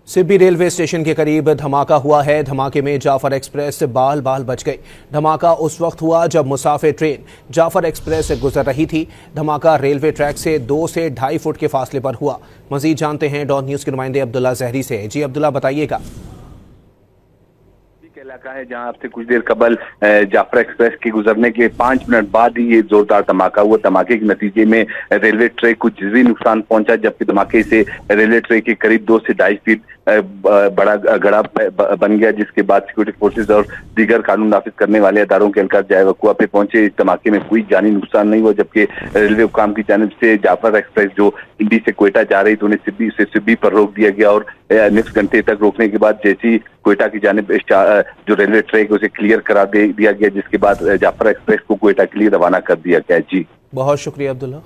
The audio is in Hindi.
सिब्बी रेलवे स्टेशन के करीब धमाका हुआ है। धमाके में जाफर एक्सप्रेस बाल बाल बच गई। धमाका उस वक्त हुआ जब मुसाफिर ट्रेन जाफर एक्सप्रेस से गुजर रही थी। धमाका रेलवे ट्रैक से 2 से 2.5 फुट के फासले पर हुआ। मजीद जानते हैं डॉन न्यूज के नुमाइंदे अब्दुल्ला जहरी से। जी अब्दुल्ला, बताइएगा। इलाका है जहां आपसे कुछ देर कबल जाफर एक्सप्रेस के गुजरने के 5 मिनट बाद ही ये जोरदार धमाका हुआ। धमाके के नतीजे में रेलवे ट्रैक को जज़ी नुकसान पहुंचा, जबकि धमाके से रेलवे ट्रैक के करीब 2 से 2.5 फीट बड़ा गड़ा बन गया, जिसके बाद सिक्योरिटी फोर्सेज और दीगर कानून नाफिज करने वाले अदारों के एहलकार जाए वकुआ पे पहुंचे। इस धमाके में कोई जानी नुकसान नहीं हुआ, जबकि रेलवे हुकाम की जानिब से जाफर एक्सप्रेस जो दिल्ली से क्वेटा जा रही थी उन्हें सिब्बी पर रोक दिया गया और निफ्स घंटे तक रोकने के बाद जैसी क्वेटा की जानिब जो रेलवे ट्रैक उसे क्लियर करा दिया गया, जिसके बाद जाफर एक्सप्रेस को क्वेटा के लिए रवाना कर दिया गया। जी बहुत शुक्रिया अब्दुल्ला।